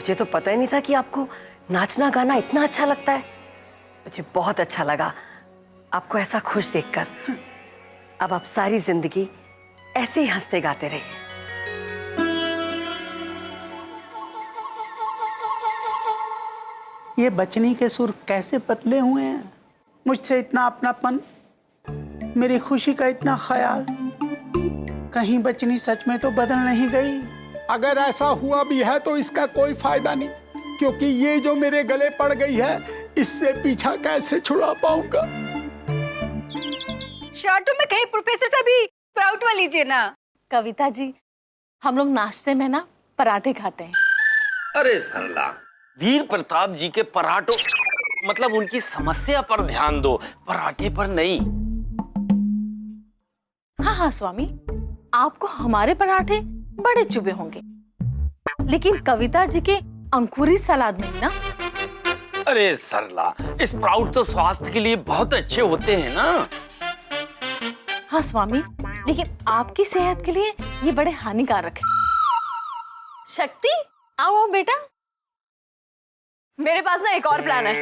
मुझे तो पता ही नहीं था कि आपको नाचना गाना इतना अच्छा लगता है। मुझे बहुत अच्छा लगा आपको ऐसा खुश देखकर। अब आप सारी जिंदगी ऐसे ही हंसते गाते रहिए। ये बचनी के सुर कैसे पतले हुए हैं। मुझसे इतना अपनापन, मेरी खुशी का इतना ख्याल। कहीं बचनी सच में तो बदल नहीं गई। अगर ऐसा हुआ भी है तो इसका कोई फायदा नहीं, क्योंकि ये जो मेरे गले पड़ गई है, इससे पीछा कैसे छुड़ा पाऊंगा। शॉर्टो में कहीं प्रोफेसर से भी स्प्राउट वाली लीजिए ना। कविता जी, हम लोग नाश्ते में ना पराठे खाते हैं। अरे सरला, वीर प्रताप जी के पराठों मतलब उनकी समस्या पर ध्यान दो, पराठे पर नहीं। हाँ हाँ स्वामी, आपको हमारे पराठे बड़े चुभे होंगे, लेकिन कविता जी के अंकुरित सलाद नहीं ना। अरे सरला, स्प्राउट तो स्वास्थ्य के लिए बहुत अच्छे होते हैं ना। हाँ स्वामी, लेकिन आपकी सेहत के लिए ये बड़े हानिकारक है। शक्ति, आओ बेटा। मेरे पास ना एक और प्लान है।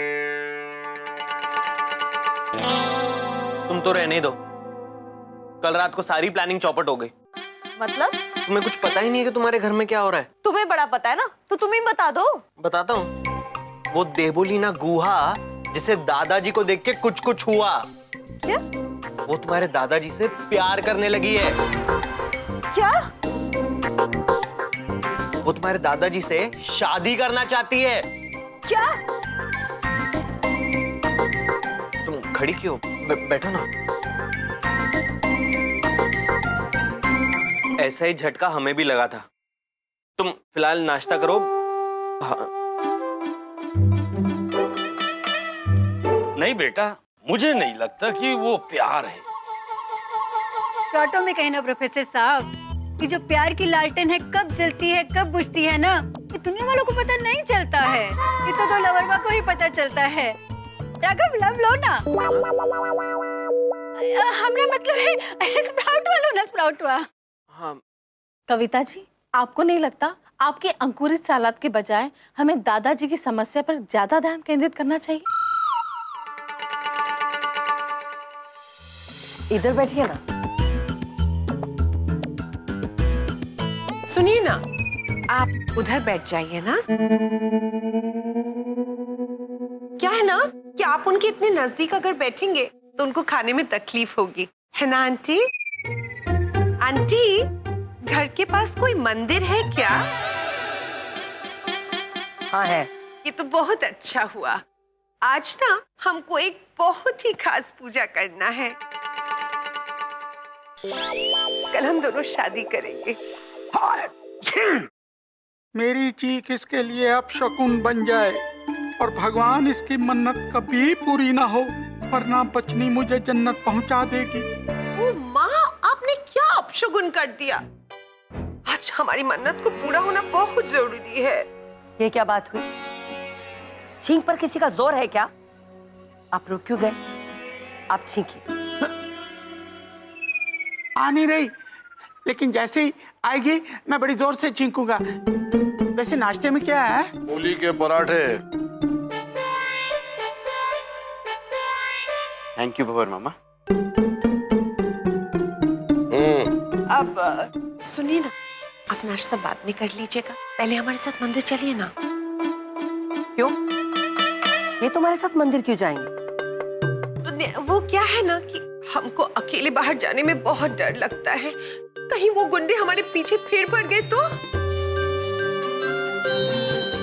तुम तो रहने दो, कल रात को सारी प्लानिंग चौपट हो गई। मतलब तुम्हें कुछ पता ही नहीं है कि तुम्हारे घर में क्या हो रहा है। तुम्हें बड़ा पता है ना, तो तुम ही बता दो। बताता हूँ। वो देवोलीना गुहा, जिसे दादाजी को देख के कुछ कुछ हुआ, क्या? वो तुम्हारे दादाजी से प्यार करने लगी है। क्या? वो तुम्हारे दादाजी से शादी करना चाहती है। क्या? तुम खड़ी क्यों? बैठो ना। ऐसा ही झटका हमें भी लगा था। तुम फिलहाल नाश्ता करो। हाँ। नहीं बेटा, मुझे नहीं लगता कि वो प्यार है। शॉर्टो में कहीं ना प्रोफेसर साहब, कि जो प्यार की लालटेन है कब जलती है कब बुझती है ना, ये दुनिया वालों को पता नहीं चलता है। ये तो दो लवरवा को ही पता चलता है। राघव, लव लो ना। हमरा मतलब है स्प्राउट वालो ना, स्प्राउट वा। हाँ। कविता जी, आपको नहीं लगता आपके अंकुरित सलाद के बजाय हमें दादाजी की समस्या पर ज्यादा ध्यान केंद्रित करना चाहिए? इधर बैठिए ना। सुनिए ना, आप उधर बैठ जाइए ना। क्या है ना कि आप उनके इतने नजदीक अगर बैठेंगे तो उनको खाने में तकलीफ होगी, है ना आंटी? आंटी, घर के पास कोई मंदिर है क्या? हाँ है। ये तो बहुत अच्छा हुआ। आज ना हमको एक बहुत ही खास पूजा करना है। कल हम दोनों शादी करेंगे। मेरी चीख इसके लिए अब शकुन बन जाए और भगवान इसकी मन्नत कभी पूरी ना हो, वरना बचनी मुझे जन्नत पहुंचा देगी। ओ माँ, आपने क्या अपशगुन कर दिया? आज हमारी मन्नत को पूरा होना बहुत जरूरी है। ये क्या बात हुई? छींक पर किसी का जोर है क्या? आप रुक क्यों गए? आप छींकिए। आ नहीं रही, लेकिन जैसे ही आएगी मैं बड़ी जोर से छींकूंगा। वैसे नाश्ते में क्या है? मूली के पराठे। थैंक यू भवर मामा। अब सुनिए ना, आप नाश्ता बाद में कर लीजिएगा, पहले हमारे साथ मंदिर चलिए ना। क्यों? ये तुम्हारे साथ मंदिर क्यों जाएंगे? वो क्या है ना कि हमको अकेले बाहर जाने में बहुत डर लगता है। कहीं वो गुंडे हमारे पीछे फिर पड़ गए तो?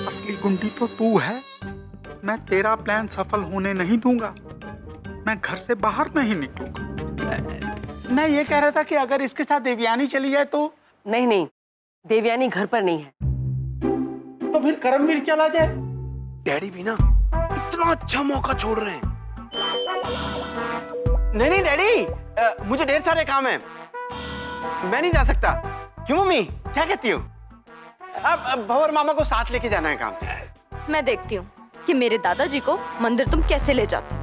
असली गुंडी तो तू है। मैं तेरा प्लान सफल होने नहीं दूंगा। मैं घर से बाहर नहीं निकलूंगा। मैं ये कह रहा था कि अगर इसके साथ देवयानी चली जाए तो? नहीं नहीं, देवयानी घर पर नहीं है। तो फिर करमवीर चला जाए। डैडी भी ना इतना अच्छा मौका छोड़ रहे हैं। नहीं नहीं डैडी, मुझे ढेर सारे काम हैं, मैं नहीं जा सकता। क्यों मम्मी, क्या कहती हो? अब भवर मामा को साथ लेके जाना है काम। मैं देखती हूँ कि मेरे दादाजी को मंदिर तुम कैसे ले जाते हो।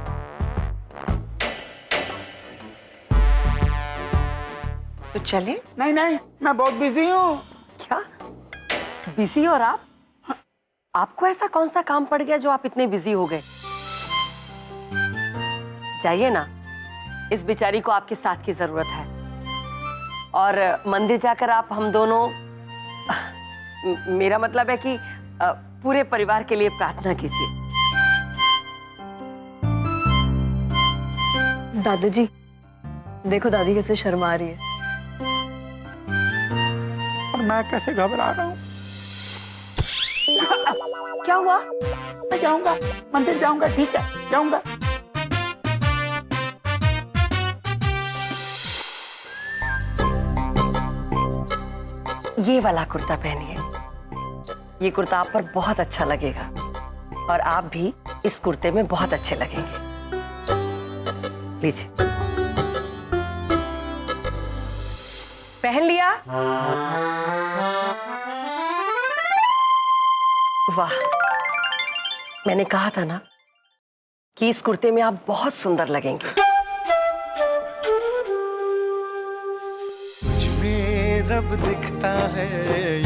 तो चले? नहीं नहीं, मैं बहुत बिजी हूँ। क्या बिजी? और आप? आपको ऐसा कौन सा काम पड़ गया जो आप इतने बिजी हो गए? जाइए ना, इस बेचारी को आपके साथ की जरूरत है। और मंदिर जाकर आप हम दोनों, मेरा मतलब है कि पूरे परिवार के लिए प्रार्थना कीजिए। दादाजी, देखो दादी कैसे शर्मा रही है। और मैं कैसे घबरा रहा हूँ। क्या हुआ? मैं जाऊंगा, मंदिर जाऊंगा, ठीक है, जाऊंगा। ये वाला कुर्ता पहनिए, ये कुर्ता आप पर बहुत अच्छा लगेगा और आप भी इस कुर्ते में बहुत अच्छे लगेंगे। लीजिए, पहन लिया? वाह, मैंने कहा था ना कि इस कुर्ते में आप बहुत सुंदर लगेंगे। रब दिखता है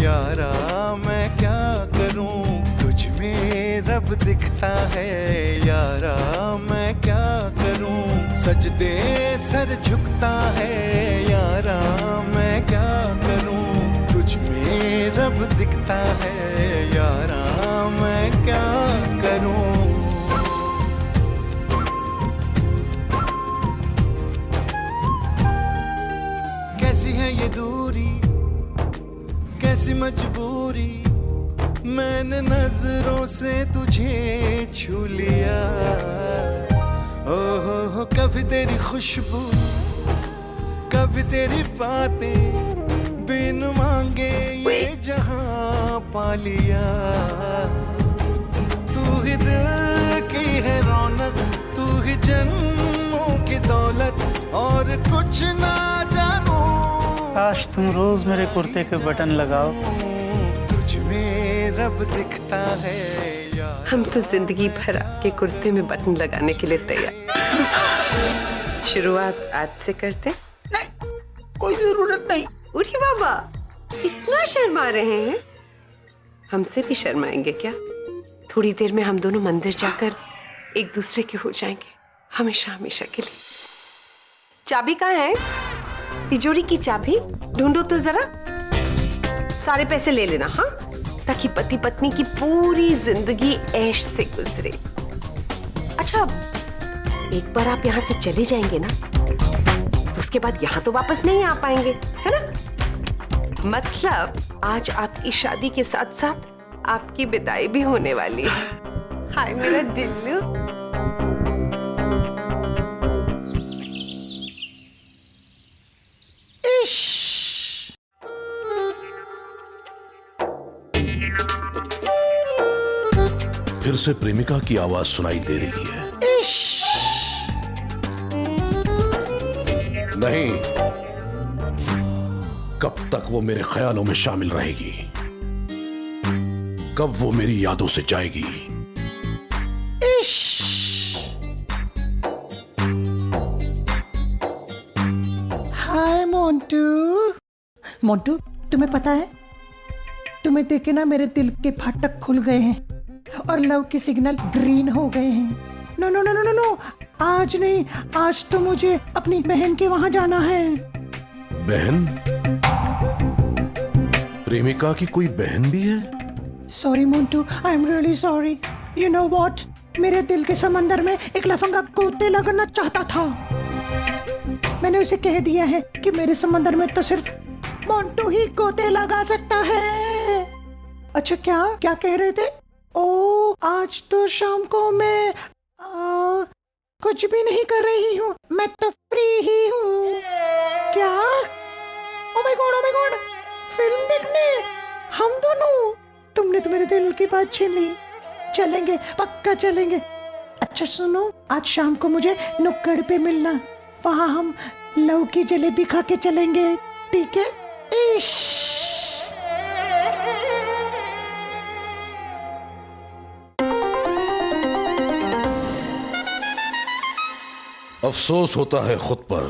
यारा, मैं क्या करूं, तुझ में रब दिखता है यारा, मैं क्या करूं, सजदे सर झुकता है यारा, मैं क्या करूं, तुझ में रब दिखता है यारा, मैं क्या करूं। कैसी है ये दूरी, कैसी मजबूरी, मैंने नजरों से तुझे छू लिया। ओहो, कभी तेरी खुशबू, कभी तेरी बातें, बिन मांगे ये जहां पा लिया। तू ही दिल की है रौनक, तू ही जन्मों की दौलत, और कुछ ना जानू। काश तुम रोज मेरे कुर्ते के बटन लगाओ। तुझ में रब दिखता है यार। हम तो जिंदगी भर आपके कुर्ते में बटन लगाने के लिए तैयार। शुरुआत आज से करते? नहीं, कोई जरूरत नहीं। उठी बाबा, इतना शर्मा रहे हैं, हमसे भी शर्माएंगे क्या? थोड़ी देर में हम दोनों मंदिर जाकर एक दूसरे के हो जाएंगे, हमेशा हमेशा के लिए। चाबी कहाँ है? तिजोरी की चाबी ढूंढो तो जरा। सारे पैसे ले लेना, हाँ, ताकि पति पत्नी की पूरी जिंदगी ऐश से गुजरे। अच्छा, एक बार आप यहाँ से चले जाएंगे ना, तो उसके बाद यहाँ तो वापस नहीं आ पाएंगे, है ना? मतलब आज आपकी शादी के साथ साथ आपकी विदाई भी होने वाली है। हाय मेरा दिल्लू। फिर से प्रेमिका की आवाज सुनाई दे रही है। नहीं, कब तक वो मेरे ख्यालों में शामिल रहेगी, कब वो मेरी यादों से जाएगी। हाय मोंटू। मोंटू, तुम्हें पता है, तुम्हें देखे ना मेरे दिल के फाटक खुल गए हैं और लव के सिग्नल ग्रीन हो गए हैं। No no no no no, आज नहीं, आज तो मुझे अपनी बहन के वहां जाना है। बहन? प्रेमिका की कोई बहन भी है? Sorry Montu, I am really sorry. You know what, मेरे दिल के समंदर में एक लफंगा गोते लगाना चाहता था। मैंने उसे कह दिया है कि मेरे समंदर में तो सिर्फ मोंटू ही गोते लगा सकता है। अच्छा, क्या क्या कह रहे थे? ओ, आज तो शाम को मैं कुछ भी नहीं कर रही हूँ, मैं तो फ्री ही हूँ। क्या? ओ माय गॉड, फिल्म देखने हम दोनों? तुमने तो मेरे दिल की बात छीन ली। चलेंगे, पक्का चलेंगे। अच्छा सुनो, आज शाम को मुझे नुक्कड़ पे मिलना, वहां हम लव की जलेबी खा के चलेंगे, ठीक है? इश। अफसोस होता है खुद पर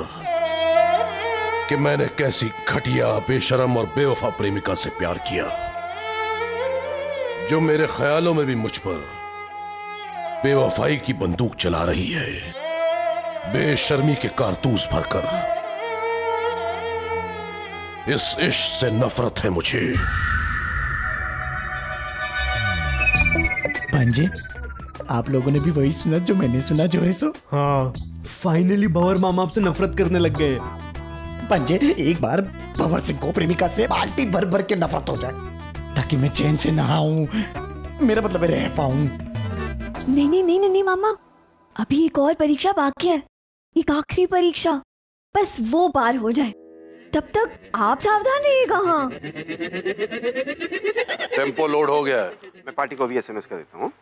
कि मैंने कैसी घटिया, बेशरम और बेवफा प्रेमिका से प्यार किया। जो मेरे ख्यालों में भी मुझ पर बेवफाई की बंदूक चला रही है, बेशर्मी के कारतूस भरकर। इस इश्क से नफरत है मुझे। भांजे, आप लोगों ने भी वही सुना जो मैंने सुना, जो है सो। हाँ, फाइनली भंवर मामा आपसे नफरत करने लग गए। भांजे, एक बार भंवर सिंह को प्रेमिका से बाल्टी भर भर के नफरत हो जाए, ताकि मैं चैन से नहाऊं, मेरा मतलब रह पाऊं। नहीं नहीं नहीं नहीं मामा, अभी एक और परीक्षा बाकी है, एक आखिरी परीक्षा, बस वो पार हो जाए, तब तक आप सावधान रहिएगा। हाँ, टेम्पो लोड हो गया है। मैं पार्टी को भी एसएमएस कर देता हूँ।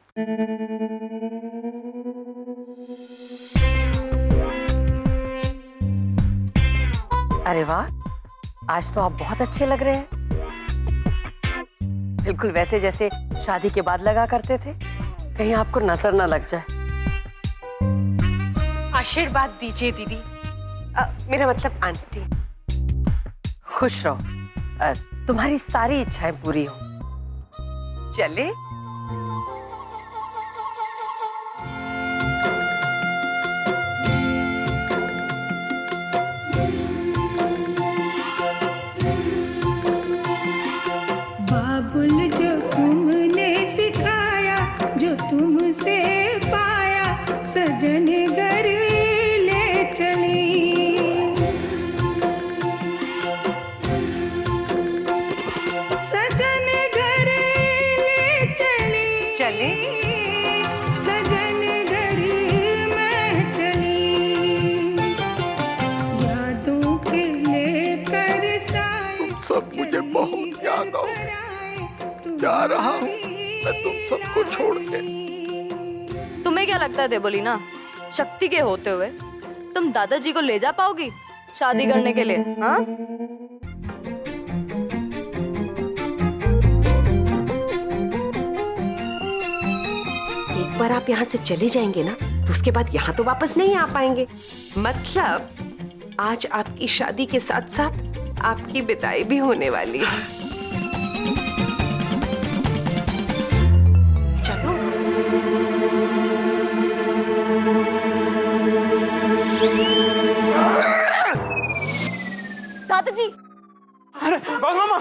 अरे वाह, आज तो आप बहुत अच्छे लग रहे हैं, बिल्कुल वैसे जैसे शादी के बाद लगा करते थे। कहीं आपको नजर ना लग जाए। आशीर्वाद दीजिए दीदी, मेरा मतलब आंटी। खुश रहो, तुम्हारी सारी इच्छाएं पूरी हो। चले। बाबुल जो तुमने सिखाया, जो तुमसे पाया, सजन घर ले चली। सजन घर ले चली। चले। सजन घर मैं चली। यादों के लेकर साए। सब मुझे बहुत याद आओ। जा रहा हूँ मैं तुम सबको छोड़ के। तुम्हें क्या लगता है देवोलीना, शक्ति के होते हुए तुम दादाजी को ले जा पाओगी शादी करने के लिए? हाँ, एक बार आप यहाँ से चले जाएंगे ना, तो उसके बाद यहाँ तो वापस नहीं आ पाएंगे। मतलब आज आपकी शादी के साथ साथ आपकी विदाई भी होने वाली है। चलो। दादाजी। अरे बस मामा,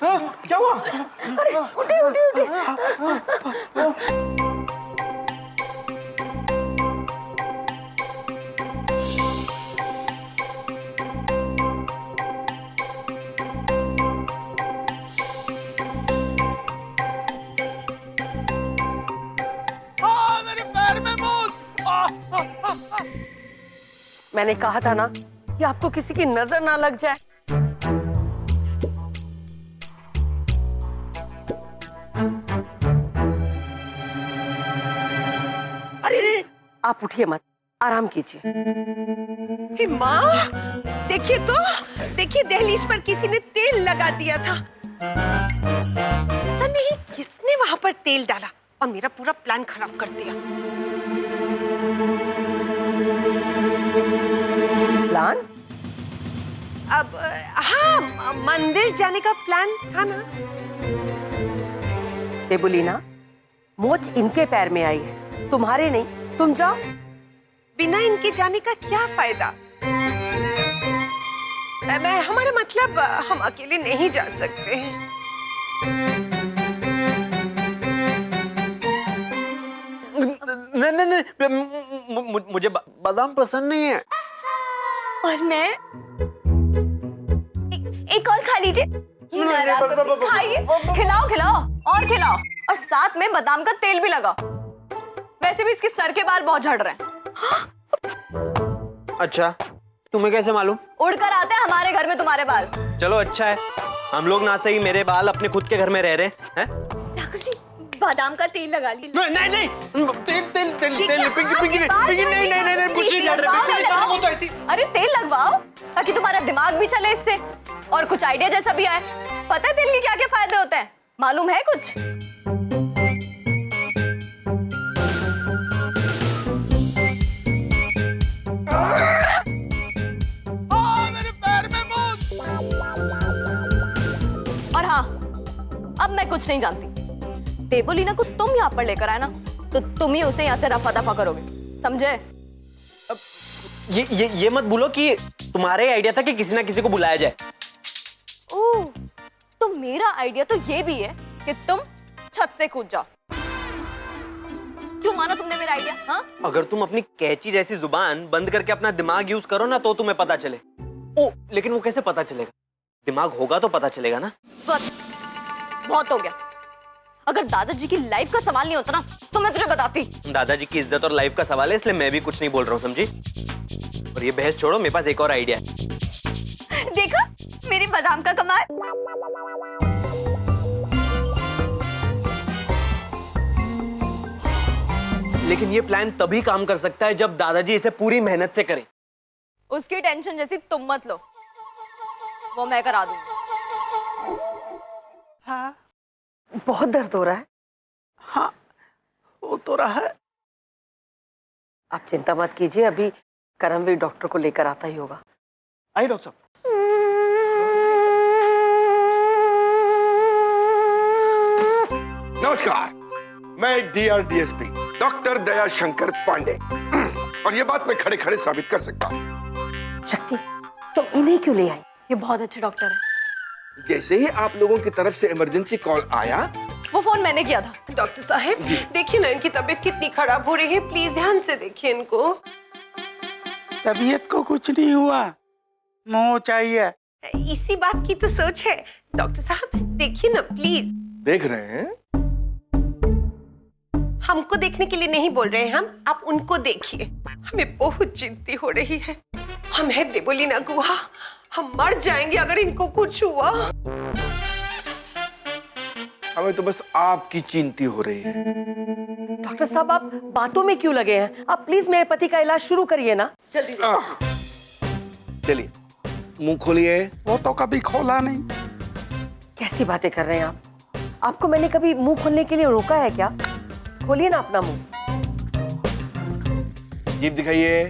क्या हुआ? अरे उठे उठे उठे। मेरे पैर में मूत। मैंने कहा था ना कि आपको किसी की नजर ना लग जाए। अरे आप उठिए मत, आराम कीजिए। माँ, देखिए तो, देखिए दहलीज पर किसी ने तेल लगा दिया था। पता नहीं किसने वहां पर तेल डाला और मेरा पूरा प्लान खराब कर दिया। प्लान? अब हाँ, मंदिर जाने का प्लान था ना। देवोलीना, मोच इनके पैर में आई है, तुम्हारे नहीं। तुम जाओ। बिना इनके जाने का क्या फायदा? हमारा मतलब हम अकेले नहीं जा सकते हैं। नहीं, मुझे बादाम पसंद नहीं है। और मैं एक और खा लीजिए। खाइए, खिलाओ खिलाओ और खिलाओ, और साथ में बादाम का तेल भी लगा। वैसे भी इसके सर के बाल बहुत झड़ रहे हैं। अच्छा, तुम्हें कैसे मालूम? उड़कर आते हैं हमारे घर में तुम्हारे बाल। चलो अच्छा है, हम लोग ना सही मेरे बाल अपने खुद के घर में रह रहे हैं। राघव जी, बादाम का तेल लगा लीजिए। नहीं नहीं, तेल तेल तेल तेल, पिंकी नहीं, कुछ नहीं झड़ रहा। अरे तेल लगवाओ ताकि तुम्हारा दिमाग भी चले इससे, और कुछ आइडिया जैसा भी आए। पता है तेल के क्या क्या फायदे होते हैं? मालूम है कुछ? मेरे पैर में मूत। और हाँ, अब मैं कुछ नहीं जानती। देवोलीना को तुम यहाँ पर लेकर आए ना, तो तुम ही उसे यहाँ से रफा दफा करोगे, समझे? ये मत बोलो कि तुम्हारे आइडिया था कि किसी ना किसी को बुलाया जाए। ओह, तो मेरा आइडिया तो ये भी है कि तुम छत से कूद जाओ। क्यों माना तुमने मेरा आइडिया? हाँ, अगर तुम अपनी कैची जैसी जुबान बंद करके अपना दिमाग यूज करो ना, तो तुम्हें पता चले। ओ, लेकिन वो कैसे पता चलेगा? दिमाग होगा तो पता चलेगा ना। बस बहुत हो गया। अगर दादाजी की लाइफ का सवाल नहीं होता ना, तो मैं तुझे बताती। दादाजी की इज्जत और लाइफ का सवाल है, इसलिए मैं भी कुछ नहीं बोल रहा हूँ, समझी? और ये बहस छोड़ो, मेरे पास एक और आइडिया है। देखा मेरी बादाम का कमाल। लेकिन ये प्लान तभी काम कर सकता है जब दादाजी इसे पूरी मेहनत से करें। उसकी टेंशन जैसी तुम मत लो, वो मैं करा दूंगी। हाँ बहुत दर्द हो रहा है। हाँ वो तो रहा है। आप चिंता मत कीजिए, अभी करमवीर डॉक्टर को लेकर आता ही होगा। आई डॉक्टर साहब। नमस्कार, मैं DRDSP डॉक्टर दयाशंकर पांडे, और ये बात मैं खड़े खड़े साबित कर सकता हूँ। शक्ति, तुम इन्हें क्यों ले आई? ये बहुत अच्छे डॉक्टर है। जैसे ही आप लोगों की तरफ से इमरजेंसी कॉल आया, वो फोन मैंने किया था। डॉक्टर साहब देखिए ना, इनकी तबीयत कितनी खराब हो रही है, प्लीज ध्यान से देखिए इनको। तबीयत को कुछ नहीं हुआ, मोह चाहिए। इसी बात की तो सोच है। डॉक्टर साहब देखिए ना प्लीज। देख रहे हैं? हमको देखने के लिए नहीं बोल रहे हैं हम, आप उनको देखिए। हमें बहुत चिंता हो रही है। हम है देवोलीना गुहा, हम मर जाएंगे अगर इनको कुछ हुआ। हमें तो बस आपकी चिंता हो रही है। डॉक्टर साहब आप बातों में क्यों लगे हैं? आप प्लीज मेरे पति का इलाज शुरू करिए ना, जल्दी। चलिए मुंह खोलिए। वो तो कभी खोला नहीं। कैसी बातें कर रहे हैं आप? आपको मैंने कभी मुंह खोलने के लिए रोका है क्या? खोलिए ना अपना मुंह। जीभ दिखाइए।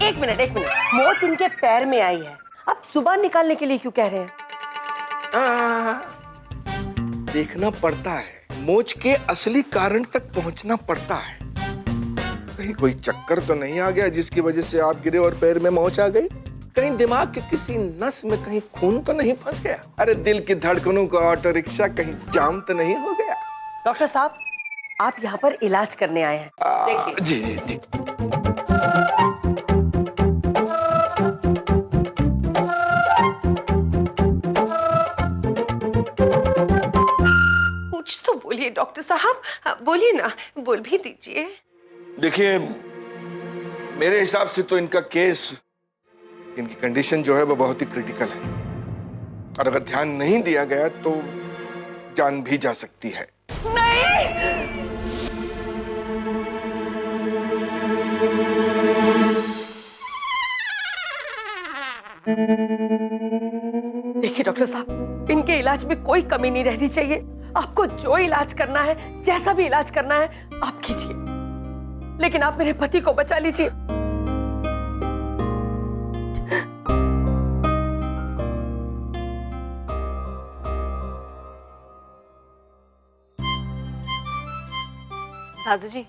एक मिनट, मोच इनके पैर में आई है, आप सुबह निकालने के लिए क्यों कह रहे हैं? देखना पड़ता है, मोच के असली कारण तक पहुंचना पड़ता है। कहीं कोई चक्कर तो नहीं आ गया जिसकी वजह से आप गिरे और पैर में मोच आ गई? कहीं दिमाग के किसी नस में कहीं खून तो नहीं फंस गया? अरे दिल की धड़कनों का ऑटो रिक्शा कहीं जाम तो नहीं हो गया? डॉक्टर साहब आप यहाँ पर इलाज करने आए हैं, देखिए। जी जी जी। कुछ तो बोलिए डॉक्टर साहब, बोलिए ना, बोल भी दीजिए। देखिए मेरे हिसाब से तो इनका केस, इनकी कंडीशन जो है वो बहुत ही क्रिटिकल है, और अगर ध्यान नहीं दिया गया तो जान भी जा सकती है। देखिए डॉक्टर साहब, इनके इलाज में कोई कमी नहीं रहनी चाहिए। आपको जो इलाज करना है, जैसा भी इलाज करना है आप कीजिए, लेकिन आप मेरे पति को बचा लीजिए। दादाजी,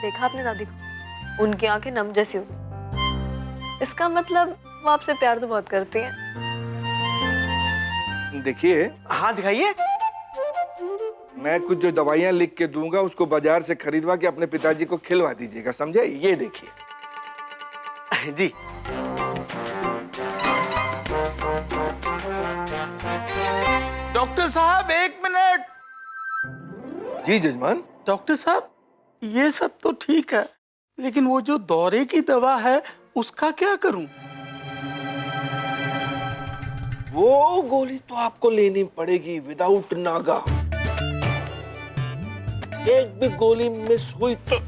देखा आपने दादी को? उनकी आंखें नम जैसी हो गई। इसका मतलब वो आपसे प्यार तो बहुत करती हैं। देखिए। हाँ दिखाइए। मैं कुछ जो दवाइयां लिख के दूंगा उसको बाजार से खरीदवा के अपने पिताजी को खिलवा दीजिएगा, समझे? ये देखिए। जी। डॉक्टर साहब एक मिनट। जी जजमान। डॉक्टर साहब ये सब तो ठीक है, लेकिन वो जो दौरे की दवा है उसका क्या करूं? वो गोली तो आपको लेनी पड़ेगी विदाउट नागा। एक भी गोली मिस हुई तो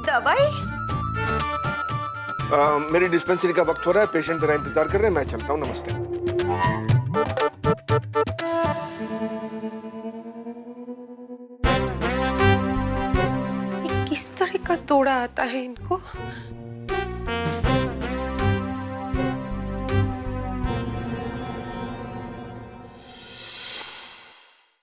दवाई? मेरी डिस्पेंसरी का वक्त हो रहा है, पेशेंट मेरा इंतजार कर रहे हैं, मैं चलता हूँ। नमस्ते। किस तरह का दौड़ा आता है इनको?